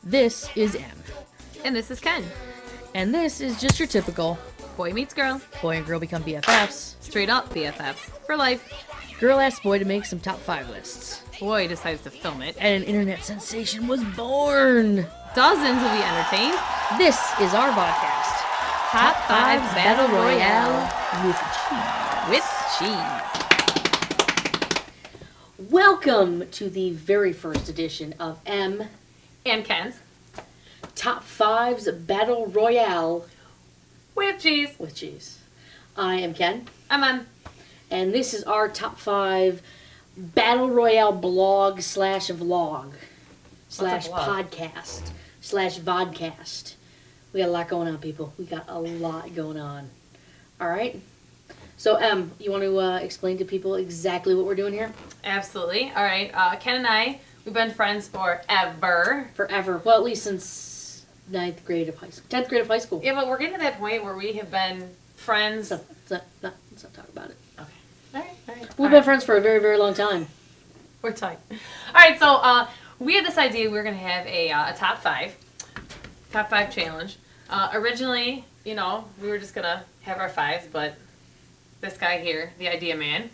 This is M. And this is Ken. And this is just your typical Boy meets girl. boy and girl become BFFs. Straight up BFFs. For life. Girl asked boy to make some top 5 lists. Boy decides to film it. And an internet sensation was born. Dozens will be entertained. This is our podcast. Top 5 Battle Royale with cheese. with cheese. Welcome to the very first edition of M And Ken's. Top 5's Battle Royale With cheese. with cheese. I am Ken, I'm on. and this is our top 5 Battle Royale blog slash vlog slash blog? podcast slash vodcast. We got a lot going on, people. We got a lot going on. All right. So, you want to explain to people exactly what we're doing here? Absolutely. All right. Ken and I, we've been friends forever. Forever. Well, at least since 9th grade of high school. 10th grade of high school. Yeah, but we're getting to that point where we have been friends. Let's not talk about it. Okay. All right. We've been friends for a very, very long time. We're tight. All right, so we had this idea we were going to have a top 5 challenge. Originally, we were just going to have our 5s, but this guy here, the idea man,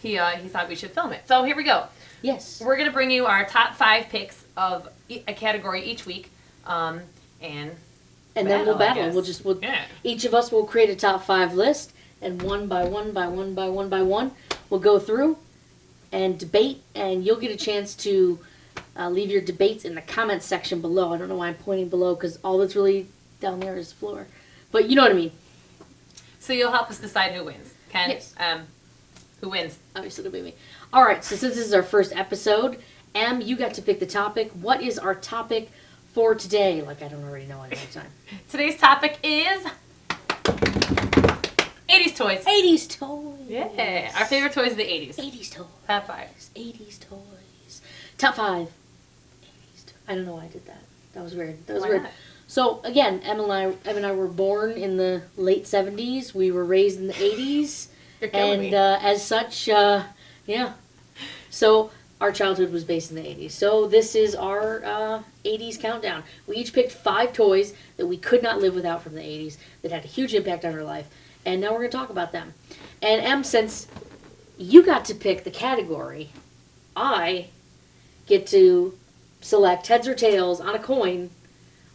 he thought we should film it. So here we go. Yes. We're going to bring you our top 5 picks of a category each week, and then we'll battle. Each of us will create a top 5 list, and one by one, we'll go through and debate, and you'll get a chance to leave your debates in the comments section below. I don't know why I'm pointing below, because all that's really down there is floor. But you know what I mean. So you'll help us decide who wins. Ken, yes. Who wins? Obviously it'll be me. All right, so since this is our first episode, Em, you got to pick the topic. What is our topic for today? Like I don't already know ahead of time. Today's topic is 80's toys. 80's toys. Yeah, our favorite toys of the 80's. 80's toys. Top 5. 80's toys. Top 5. 80's toys. I don't know why I did that. That was weird. Why not? So again, Em and I were born in the late 70s. We were raised in the 80s. You're killing and me. As such, yeah. So our childhood was based in the 80s. So this is our 80s countdown. We each picked 5 toys that we could not live without from the 80s that had a huge impact on our life. And now we're going to talk about them. And Em, since you got to pick the category, I get to select heads or tails on a coin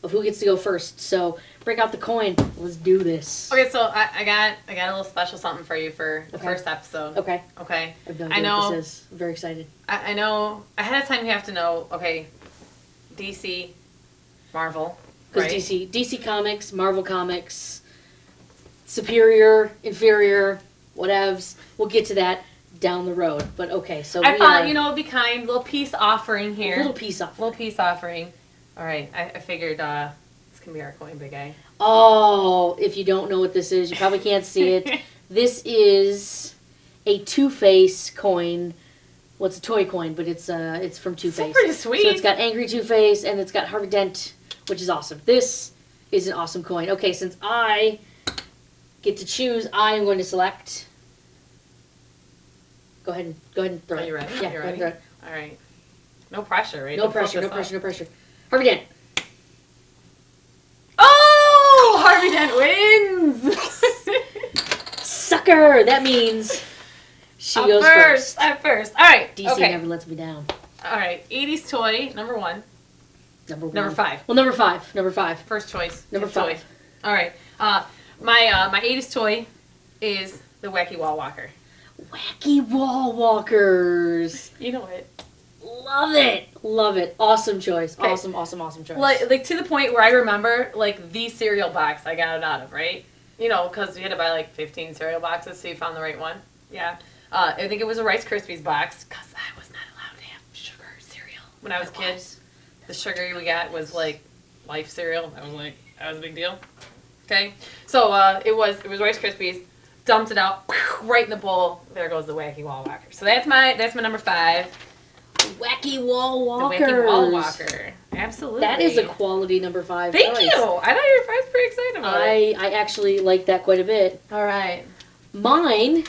of who gets to go first. So break out the coin. Let's do this. Okay, so I got a little special something for you for the first episode. Okay. Okay. I have no idea what this is. I'm very excited. I know ahead of time you have to know. Okay, DC, Marvel, Because right? DC Comics, Marvel Comics, superior, inferior, whatevs. We'll get to that down the road. But okay, so I thought it'd be kind, little peace offering here. Little peace offering. Little peace offering. All right, I figured this can be our coin, big guy. Oh, if you don't know what this is, you probably can't see it. This is a Two-Face coin. Well, it's a toy coin, but it's from Two-Face. It's pretty sweet. So it's got Angry Two-Face, and it's got Harvey Dent, which is awesome. This is an awesome coin. Okay, since I get to choose, I am going to select. Go ahead and throw it. Are you ready? Yeah, You go ahead and ready? throw it. All right. No pressure, right? No Don't pressure, no focus pressure, up. no pressure. Harvey Dent. Oh! Harvey Dent wins! Sucker! That means she goes first. At first. All right. DC okay. never lets me down. All right. 80's toy, number 1. Number 5. Well, number 5. Number 5. First choice. Number Fifth toy. 5. All right. My 80's toy is the Wacky Wall Walker. Wacky Wall Walkers. You know it. Love it. Love it. Awesome choice. Okay. Awesome choice. Like to the point where I remember like the cereal box I got it out of, right? Because we had to buy like 15 cereal boxes, so you found the right one. Yeah. I think it was a Rice Krispies box because I was not allowed to have sugar cereal when I was a kid. The sugar we got was like Life cereal. That was a big deal. Okay. So it was Rice Krispies. Dumped it out right in the bowl. There goes the Wacky Wall Walker. So that's my number 5. Wacky Wall Walkers. The Wacky Wall Walker. Absolutely. That is a quality number 5 Thank choice. you. I thought you were pretty excited about it. I actually like that quite a bit. All right. Mine,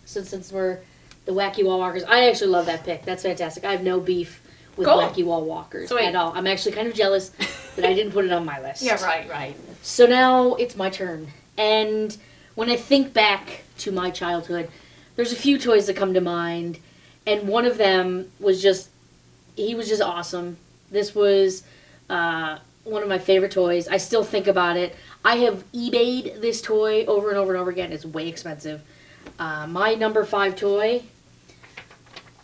since we're the Wacky Wall Walkers, I actually love that pick. That's fantastic. I have no beef with Cool. wacky wall walkers Sweet. at all. I'm actually kind of jealous that I didn't put it on my list. Yeah, right. So now it's my turn. And when I think back to my childhood, there's a few toys that come to mind. And one of them was he was just awesome. This was one of my favorite toys. I still think about it. I have eBayed this toy over and over and over again. It's way expensive. My number 5 toy,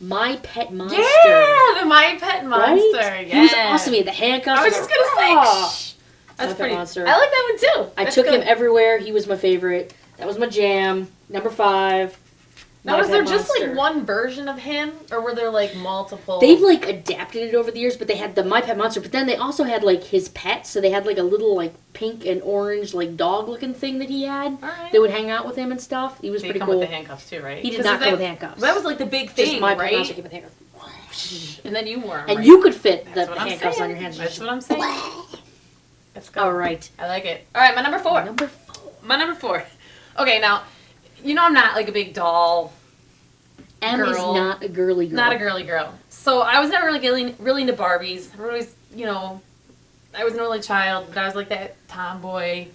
My Pet Monster. Yeah, the My Pet Monster. Right? Yeah. He was awesome. He had the handcuffs. I was just gonna say. Shh. That's Pet pretty. Monster. I like that one too. I That's took good. him everywhere. He was my favorite. That was my jam. Number 5. Now, My was Pet there just Monster. like one version of him, or were there like multiple? They've like adapted it over the years, but they had the My Pet Monster. But then they also had like his pets. So they had like a little like pink and orange like dog looking thing that he had. All right. That would hang out with him and stuff. He was They pretty come cool. with the handcuffs too, right? He did 'Cause not that- come with handcuffs. That was like the big thing, Just My Pet right? Monster came with handcuffs. And then you wore 'em, And right? you could fit the That's what I'm handcuffs saying. on your hands. That's what I'm saying. Let's go. All right. I like it. All right, my number 4. Number 4. My number 4. Okay, now, you know I'm not like a big doll, M is Girl. not a girly girl. not a girly girl. So I was never really into Barbies. I always, I was an only child, but I was like that tomboy,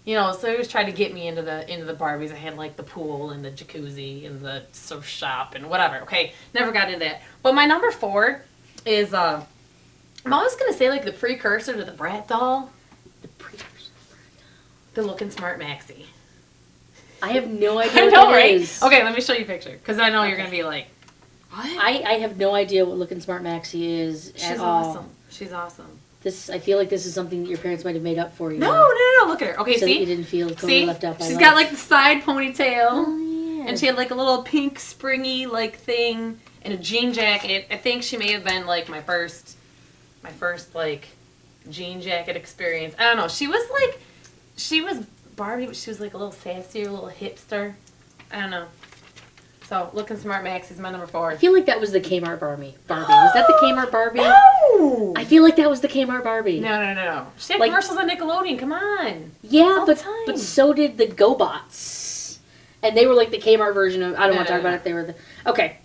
So he always tried to get me into the Barbies. I had like the pool and the jacuzzi and the surf shop and whatever. Okay, never got into that. But my number 4 is I'm always gonna say like the precursor to the Brat doll, The precursor. the Looking Smart Maxie. I have no idea I what know, that right? is. Okay, let me show you a picture because I know you're gonna be like, what? I have no idea what Looking Smart Maxie is She's at all. awesome. She's awesome. I feel like this is something that your parents might have made up for you. No, look at her. Okay, So that you see? didn't feel totally See? left out by She's life. got like the side ponytail. Oh, yeah. And she had like a little pink springy like thing and a jean jacket. I think she may have been like my first like jean jacket experience. I don't know. She was Barbie, but she was like a little sassier, a little hipster. I don't know. So, Looking Smart Maxie's my number 4. I feel like that was the Kmart Barbie. Was that the Kmart Barbie? No! I feel like that was the Kmart Barbie. No. She had Like- commercials on Nickelodeon. Come on. Yeah, All the but time. so did the GoBots. And they were like the Kmart version of... I don't want to talk No. about it. They were the... Okay.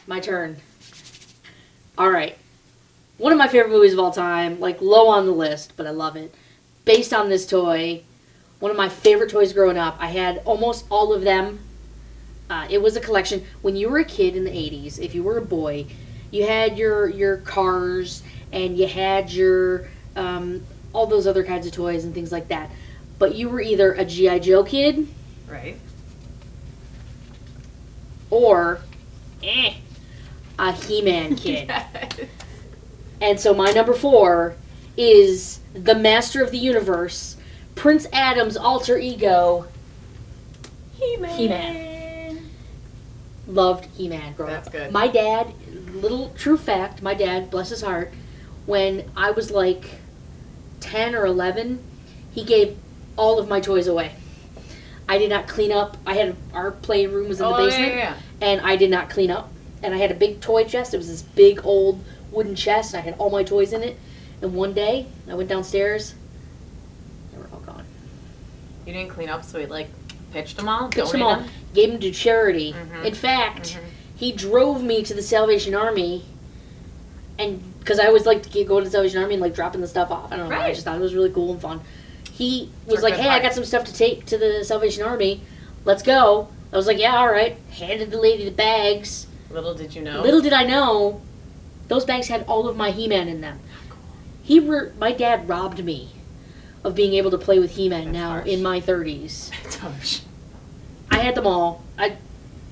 My turn. All right. One of my favorite movies of all time. Like, low on the list, but I love it. Based on this toy. One of my favorite toys growing up. I had almost all of them. It was a collection. When you were a kid in the 80s, if you were a boy, you had your cars and you had your all those other kinds of toys and things like that. But you were either a G.I. Joe kid Right. or a He-Man kid. Yes. And so my number 4 is the Master of the Universe, Prince Adam's alter ego, He-Man. Loved He-Man growing That's up. good. My dad, little true fact, my dad, bless his heart, when I was like 10 or 11, he gave all of my toys away. I did not clean up. Our playroom was in the basement, Yeah. and I did not clean up. And I had a big toy chest. It was this big old wooden chest, and I had all my toys in it. And one day, I went downstairs, they were all gone. You didn't clean up, so he like pitched them all? Pitched them donated all, gave them to charity. Mhm. In fact, Mhm. he drove me to the Salvation Army, and because I always liked to go to the Salvation Army and like dropping the stuff off. I don't know. I Right. just thought it was really cool and fun. He was For like, good "Hey, I heart. got some stuff to take to the Salvation Army. Let's go." I was like, "Yeah, all right." Handed the lady the bags. Little did you know. Little did I know, those bags had all of my He-Man in them. My dad robbed me of being able to play with He-Man That's now harsh. in my 30s. It's harsh. I had them all.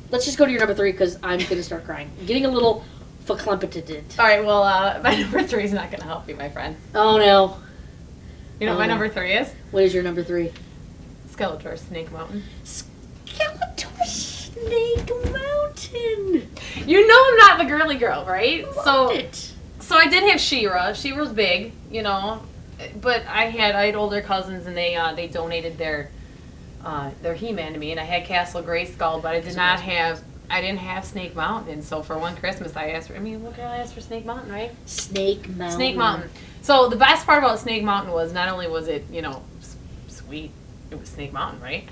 Let's just go to your number 3 because I'm gonna start crying. I'm getting a little verklempeted. All right, well, my number 3 is not going to help you, my friend. Oh no! You know what my number 3 is? What is your number 3? Skeletor, Snake Mountain. Skeletor Snake Mountain. You know I'm not the girly girl, right? Loved it. So I did have She-Ra. She-Ra was big, but I had older cousins and they donated their He-Man to me, and I had Castle Grayskull, but I didn't have Snake Mountain. And so for one Christmas, I asked for Snake Mountain, right? Snake Mountain. Snake Mountain. So the best part about Snake Mountain was not only was it sweet, it was Snake Mountain, right?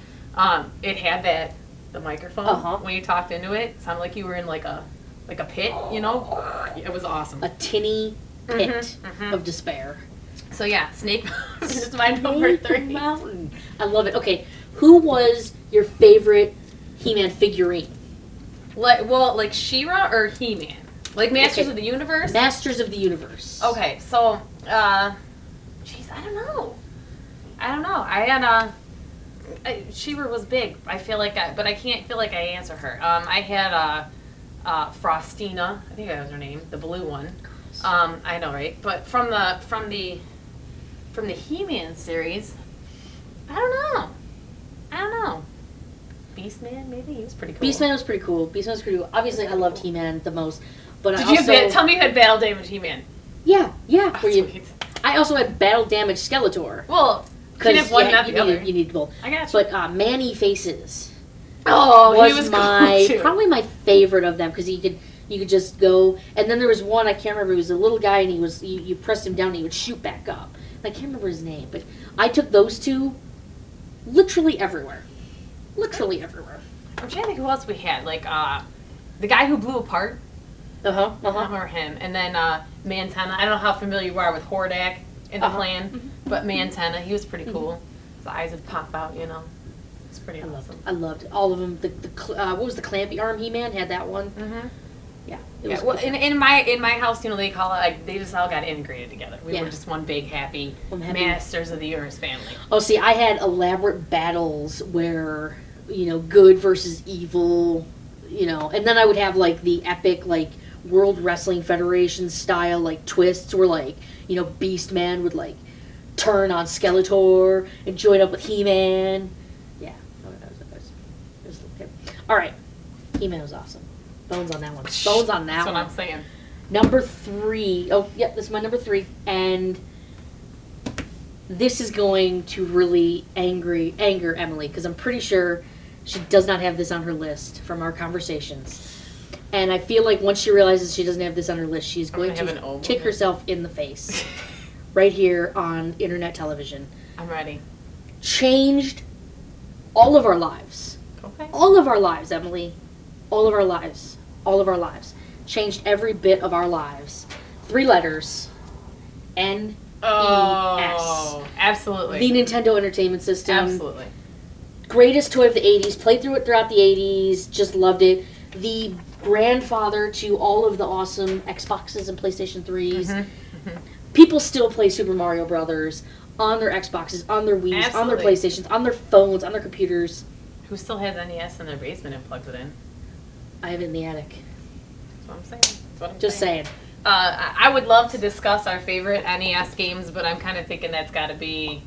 It had the microphone Uh-huh. when you talked into it. It sounded like you were in like a like a pit, you know. It was awesome. A tinny pit of despair. So yeah, Snake Mountain is my number 3. Mountain. I love it. Okay, who was your favorite He-Man figurine? Like She-Ra or He-Man? Like Masters of the Universe? Masters of the Universe. Okay, so, jeez, I don't know. I had, She-Ra was big. I feel like but I can't feel like I answer her. I had, Frostina. I think that was her name. The blue one. I know, right? But from the He-Man series, I don't know. Beastman, maybe? He was pretty cool. Beastman was pretty cool. Obviously, I loved He-Man the most. But Tell me you had battle damage He-Man. Yeah. Oh, sweet. I also had battle damage Skeletor. Well, you can have one, not the other. You need both. I got you. But Manny Faces. Oh, he was cool too. Probably my favorite of them because you could just go. And then there was one I can't remember. He was a little guy and you pressed him down and he would shoot back up. I can't remember his name, but I took those two literally everywhere. I'm trying to think who else we had. Like the guy who blew apart. I remember him. And then Mantenna. I don't know how familiar you are with Hordak in the clan, but Mantenna, he was pretty cool. His eyes would pop out, you know. It's pretty awesome. I loved all of them. What was the clampy arm He-Man? Had that one. Yeah. Well, in my house, you know, they call it like they just all got integrated together. We were just one big happy Masters of the Universe family. Oh, see, I had elaborate battles where, you know, good versus evil, you know, and then I would have like the epic like World Wrestling Federation style like twists where like, you know, Beastman would like turn on Skeletor and join up with He-Man. Yeah, it was okay. All right, He-Man was awesome. Bones on that one. That's what I'm saying. Number 3. Oh, yep, this is my number 3. And this is going to really anger Emily because I'm pretty sure she does not have this on her list from our conversations. And I feel like once she realizes she doesn't have this on her list, she's going to kick herself in the face right here on internet television. I'm ready. Changed all of our lives. Okay. All of our lives, Emily. All of our lives. Changed every bit of our lives. 3 letters. NES. Oh, absolutely. The Nintendo Entertainment System. Absolutely. Greatest toy of the 80s. Played through it throughout the 80s. Just loved it. The grandfather to all of the awesome Xboxes and PlayStation 3s. People still play Super Mario Brothers on their Xboxes, on their Wiis, on their PlayStations, on their phones, on their computers. Who still has NES in their basement and plugs it in? I have it in the attic. That's what I'm saying. Just saying. I would love to discuss our favorite NES games, but I'm kind of thinking that's got to be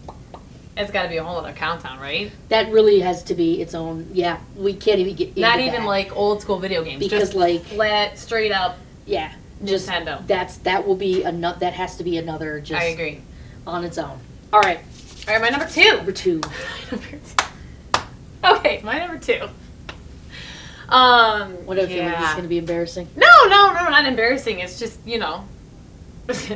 a whole other countdown, right? That really has to be its own. Yeah, we can't even get into Not even that. like old school video games, because just like flat, straight up. Yeah, just Nintendo. That will be another. That has to be another. Just I agree. On its own. All right, my number 2. Number 2. Okay, my number 2. What if it was going to be embarrassing? No, not embarrassing. It's just, you know,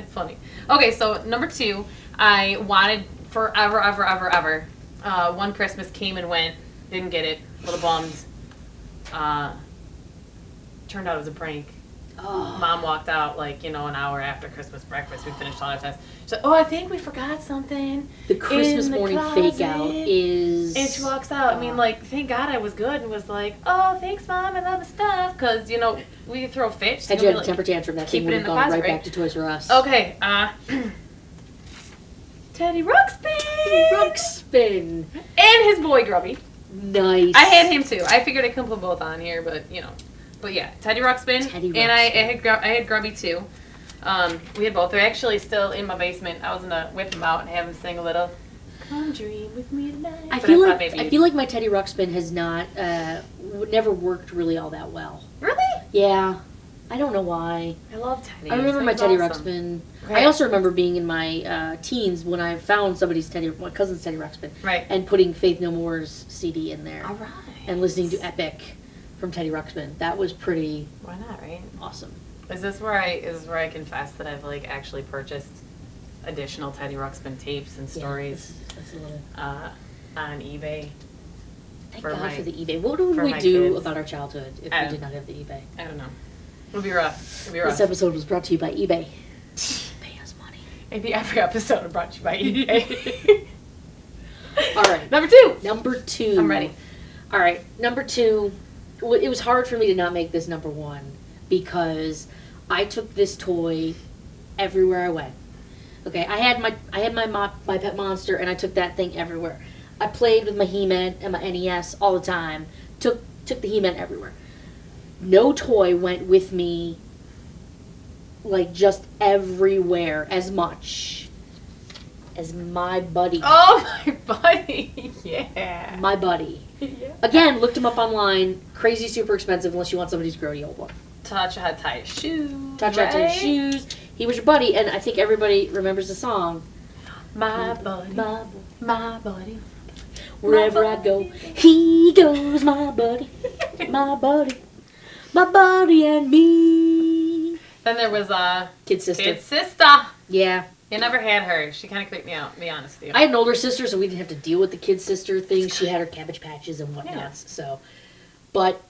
funny. Okay, so number 2, I wanted forever. One Christmas came and went, didn't get it, a little bummed. Turned out it was a prank. Oh. Mom walked out like, you know, an hour after Christmas breakfast. We finished all our tests. She's like, I think we forgot something. The Christmas morning fake out is... And she walks out. I mean, like, thank God I was good and was like, oh, thanks, Mom, I love the stuff. Because, you know, we could throw a fit. Had you had a temper tantrum, that thing would have gone right back to Toys R Us. Okay, Teddy Ruxpin. And his boy, Grubby. Nice. I had him, too. I figured I couldn't put both on here, but, you know. But yeah, Teddy Ruxpin. And I had Grubby too. We had both. They're actually still in my basement. I was gonna whip them out and have them sing a little "Come Dream with Me Tonight." I feel like my Teddy Ruxpin has not never worked really all that well. Really? Yeah. I don't know why. I love Teddy. I remember my Teddy Ruxpin. Right. I also remember being in my teens when I found my cousin's Teddy Ruxpin. Right. And putting Faith No More's CD in there. All right. And listening to Epic from Teddy Ruxpin. That was pretty. Why not, right? Awesome. Is this where I confess that I've like actually purchased additional Teddy Ruxpin tapes and stories that's a little... on eBay? Thank God for the eBay. What would we do about our childhood if we did not have the eBay? I don't know. It'll be rough. It'll be rough. This episode was brought to you by eBay. Pay us money. Maybe every episode brought to you by eBay. All right. Number 2. Number 2. I'm ready. All right. Number 2. It was hard for me to not make this number 1 because I took this toy everywhere I went. Okay, I had my pet monster, and I took that thing everywhere. I played with my He-Man and my NES all the time. Took the He-Man everywhere. No toy went with me, like, just everywhere as much as my buddy. Oh, my buddy. Yeah. My buddy. Yeah. Again, looked him up online. Crazy, super expensive unless you want somebody who's grody old one. Touch had tight shoes. Touch had tight shoes. He was your buddy, and I think everybody remembers the song. My buddy. My buddy. Wherever I go, he goes, my buddy. My buddy. My buddy and me. Then there was Kid sister. Kid sister. Yeah. You never had her. She kind of creeped me out, to be honest with you. I had an older sister, so we didn't have to deal with the kid sister thing. She had her Cabbage Patches and whatnots. Yeah. So, but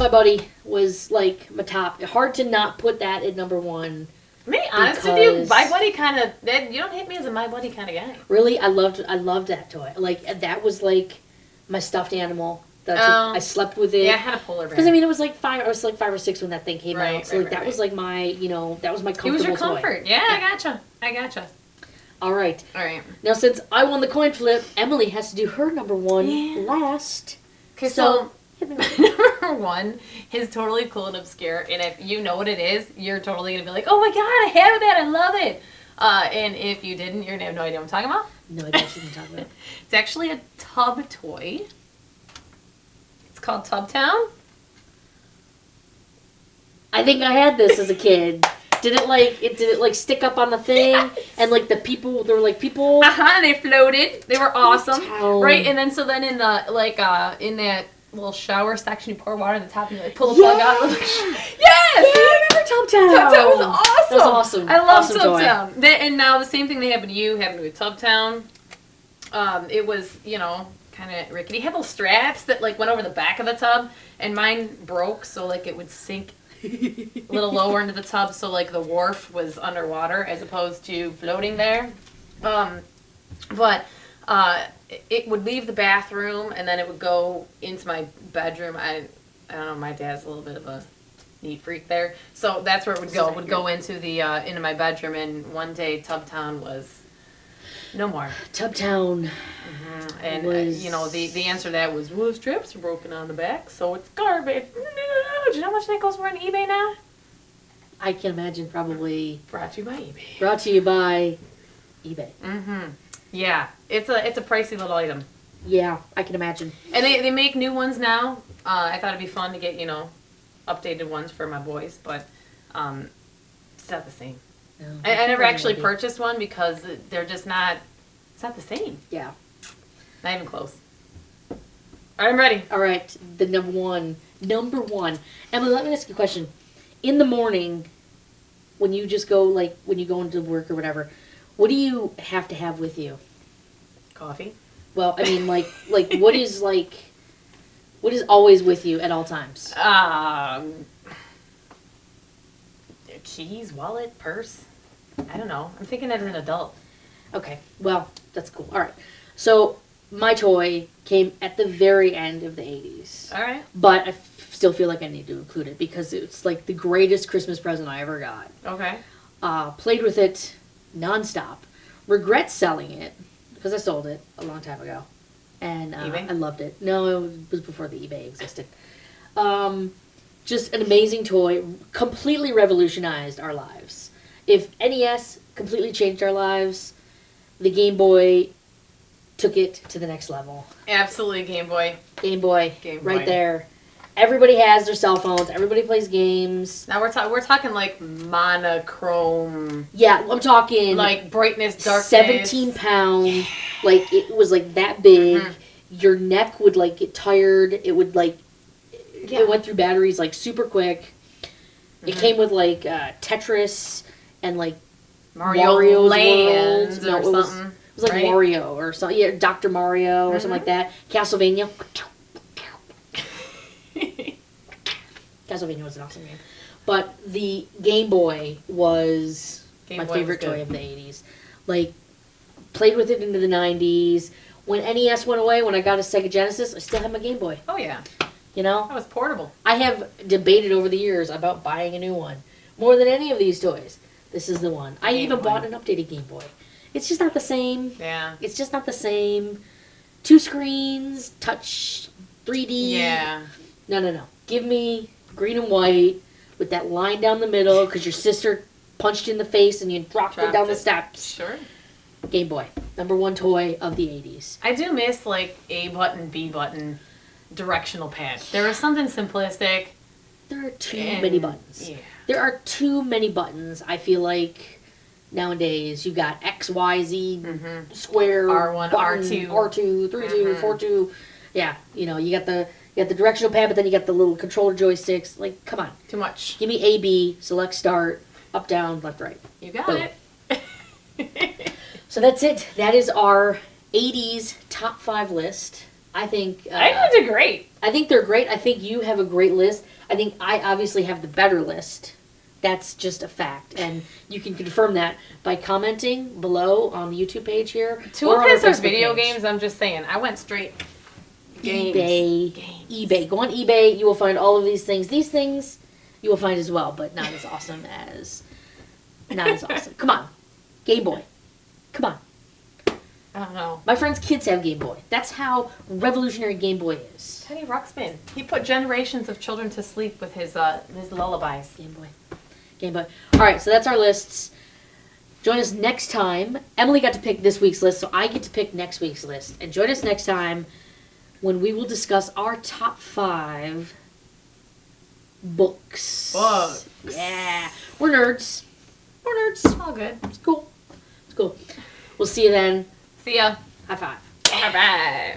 my buddy was like my top. Hard to not put that at number 1. Me, honest with you, my buddy kind of. You don't hit me as a my buddy kind of guy. Really, I loved that toy. Like that was like my stuffed animal. I slept with it. Yeah, I had a polar bear. Because I mean, it was like 5. I was like 5 or 6 when that thing came Right, out. So like that was like my, that was my comfortable It was your toy. comfort. Yeah, I gotcha. All right. All right. Now, since I won the coin flip, Emily has to do her number 1 last. Okay, so number 1 is totally cool and obscure, and if you know what it is, you're totally gonna be like, "Oh my god, I have that! I love it!" And if you didn't, you're gonna have no idea what I'm talking about. No idea what you're talking about. It's actually a tub toy. It's called Tub Town. I think I had this as a kid. Did it like stick up on the thing? Yes. And like there were like people. They floated. They were awesome. Town. Right, and then in the in that little shower section, you pour water on the top and you like pull the plug out. Yes! Yeah, I remember Tub Town. Tub Town was awesome. That was awesome. I love awesome Tub toy. Town. And now the same thing they happened to you happened with Tub Town. It was, kind of rickety. It had little straps that like went over the back of the tub, and mine broke, so like it would sink a little lower into the tub, so like the wharf was underwater as opposed to floating there. But it would leave the bathroom and then it would go into my bedroom. I don't know, my dad's a little bit of a neat freak there, so that's where it would go. It would go into the into my bedroom, and one day Tub Town was no more. Tub Town. Mm-hmm. And the answer to that was, well, the straps are broken on the back, so it's garbage. No. Do you know how much that goes for on eBay now? I can imagine, probably. Brought to you by eBay. Brought to you by eBay. Mm-hmm. Yeah, it's a pricey little item. Yeah, I can imagine. And they make new ones now. I thought it'd be fun to get, updated ones for my boys, but it's not the same. No, I never actually purchased one because they're just not, it's not the same. Yeah. Not even close. All right, I'm ready. All right, the number one. Emily, let me ask you a question. In the morning, when you just go, like, when you go into work or whatever, what do you have to have with you? Coffee. Well, I mean, what is always with you at all times? Keys, wallet, purse. I don't know. I'm thinking as an adult. Okay, well, that's cool. All right. So, my toy came at the very end of the 80s. All right. But I still feel like I need to include it because it's like the greatest Christmas present I ever got. Okay. Played with it nonstop. Regret selling it because I sold it a long time ago. And eBay? I loved it. No, it was before the eBay existed. Just an amazing toy. Completely revolutionized our lives. If NES completely changed our lives, the Game Boy took it to the next level. Absolutely, Game Boy. Game Boy. Game Boy. Right there. Everybody has their cell phones. Everybody plays games. Now we're talking like monochrome. Yeah, I'm talking like brightness, darkness. 17 pound. Like it was like that big. Mm-hmm. Your neck would like get tired. It would like it went through batteries like super quick. Mm-hmm. It came with like Tetris and like Mario's Land World. or No, something. It was like right? Wario or something. Yeah, Dr. Mario or something like that. Castlevania. Castlevania was an awesome game. But the Game Boy was Game my Boy favorite was good. toy of the 80s. Like, played with it into the 90s. When NES went away, when I got a Sega Genesis, I still have my Game Boy. Oh, yeah. You know? That was portable. I have debated over the years about buying a new one. More than any of these toys. This is the one. I Game even Boy. bought an updated Game Boy. It's just not the same. Yeah. It's just not the same. 2 screens, touch, 3D. Yeah. No. Give me green and white with that line down the middle because your sister punched you in the face and you dropped it down the steps. Sure. Game Boy. Number 1 toy of the 80s. I do miss, like, A button, B button, directional pad. There was something simplistic. There are too and- many buttons. Yeah. There are too many buttons. I feel like nowadays you got X, Y, Z, Mm-hmm. square, R1, button, R2. R2, 3, 2, Mhm. 4, 2. Yeah, you know, you got the directional pad, but then you got the little controller joysticks. Like, come on. Too much. Give me A, B, select start, up, down, left, right. You got Boom. it. So that's it. That is our 80s top 5 list. I think I think they did great. I think they're great. I think you have a great list. I think I obviously have the better list. That's just a fact. And you can confirm that by commenting below on the YouTube page here. Two or of on our his are Facebook video page. games, I'm just saying. I went straight games. eBay. Go on eBay. You will find all of these things. These things you will find as well, but not as awesome as... Not as awesome. Come on. Game Boy. Come on. I don't know. My friend's kids have Game Boy. That's how revolutionary Game Boy is. Teddy Ruxpin. He put generations of children to sleep with his lullabies. Game Boy. Game Boy. All right, so that's our lists. Join us next time. Emily got to pick this week's list, so I get to pick next week's list. And join us next time when we will discuss our top 5 books. Books. Yeah. We're nerds. We're nerds. All good. It's cool. It's cool. We'll see you then. See ya. High five. All right.